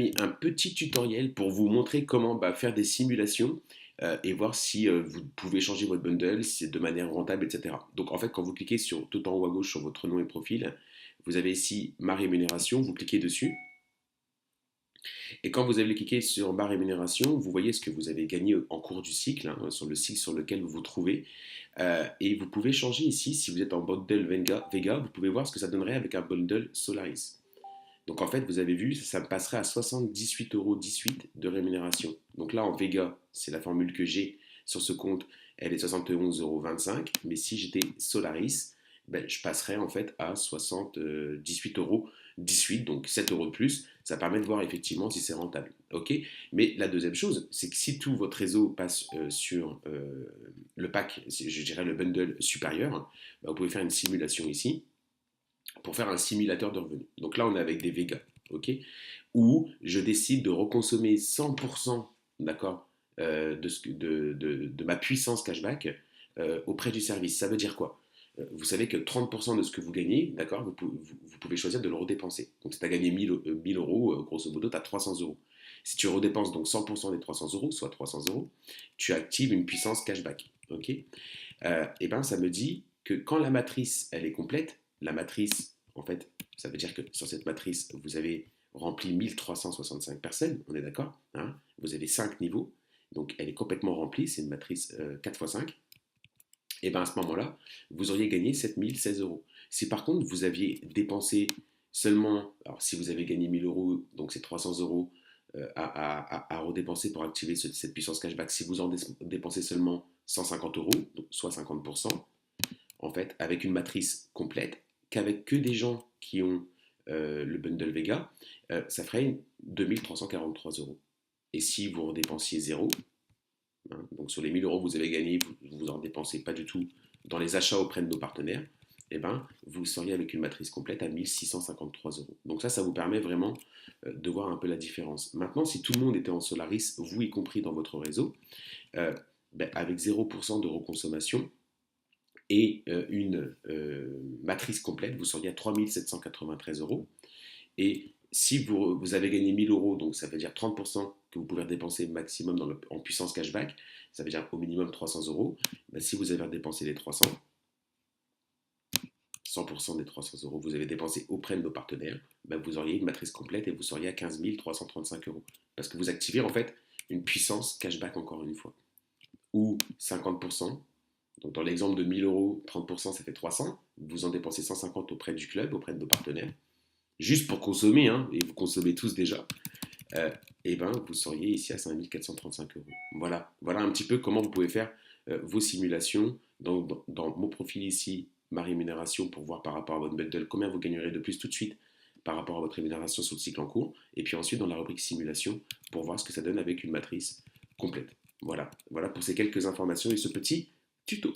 mis un petit tutoriel pour vous montrer comment faire des simulations et voir si vous pouvez changer votre bundle si de manière rentable, etc. Donc en fait, quand vous cliquez tout en haut à gauche sur votre nom et profil, vous avez ici ma rémunération, vous cliquez dessus. Et quand vous allez cliquer sur ma rémunération, vous voyez ce que vous avez gagné en cours du cycle, hein, sur le cycle sur lequel vous vous trouvez. Et vous pouvez changer ici, si vous êtes en bundle Vega, vous pouvez voir ce que ça donnerait avec un bundle Solaris. Donc en fait, vous avez vu, ça me passerait à 78,18 € de rémunération. Donc là, en Vega, c'est la formule que j'ai sur ce compte, elle est 71,25 €. Mais si j'étais Solaris, je passerais en fait à 78,18 €, donc 7 € de plus. Ça permet de voir effectivement si c'est rentable. Ok. Mais la deuxième chose, c'est que si tout votre réseau passe sur le pack, je dirais le bundle supérieur, hein, vous pouvez faire une simulation ici pour faire un simulateur de revenus. Donc là, on est avec des Vega, ok, où je décide de reconsommer 100%, d'accord, de ma puissance cashback auprès du service. Ça veut dire quoi? Vous savez que 30% de ce que vous gagnez, d'accord, vous pouvez choisir de le redépenser. Donc si tu as gagné 1000 €, grosso modo, tu as 300 €. Si tu redépenses donc 100% des 300 €, soit 300 €, tu actives une puissance cashback. Ok. Et ben ça me dit que quand la matrice elle est complète, la matrice en fait, ça veut dire que sur cette matrice vous avez rempli 1365 personnes, on est d'accord, hein, vous avez 5 niveaux, donc elle est complètement remplie, c'est une matrice 4 x 5. Et bien à ce moment-là, vous auriez gagné 7016 €. Si par contre vous aviez dépensé seulement, alors si vous avez gagné 1000 €, donc c'est 300 € à redépenser pour activer cette puissance cashback, si vous en dépensez seulement 150 €, donc soit 50%, en fait, avec une matrice complète, qu'avec que des gens qui ont le bundle Vega, ça ferait 2343 €. Et si vous redépensiez zéro, hein, donc sur les 1000 € que vous avez gagnés, vous en dépensez pas du tout dans les achats auprès de nos partenaires, eh ben, vous seriez avec une matrice complète à 1653 €. Donc ça vous permet vraiment de voir un peu la différence. Maintenant, si tout le monde était en Solaris, vous y compris dans votre réseau, avec 0% de reconsommation et une matrice complète, vous seriez à 3793 €. Et si vous avez gagné 1000 €, donc ça veut dire 30% que vous pouvez dépenser maximum en puissance cashback, ça veut dire au minimum 300 €. Si vous avez dépensé les 300, 100% des 300 €, vous avez dépensé auprès de nos partenaires, vous auriez une matrice complète et vous seriez à 15 335 €. Parce que vous activez en fait une puissance cashback encore une fois. Ou 50%. Donc dans l'exemple de 1000 €, 30%, ça fait 300. Vous en dépensez 150 auprès du club, auprès de nos partenaires. Juste pour consommer, hein, et vous consommez tous déjà. Et vous seriez ici à 5435 €. Voilà un petit peu comment vous pouvez faire vos simulations. Dans mon profil ici, ma rémunération, pour voir par rapport à votre bundle combien vous gagnerez de plus tout de suite par rapport à votre rémunération sur le cycle en cours. Et puis ensuite dans la rubrique simulation pour voir ce que ça donne avec une matrice complète. Voilà pour ces quelques informations et ce petit tuto.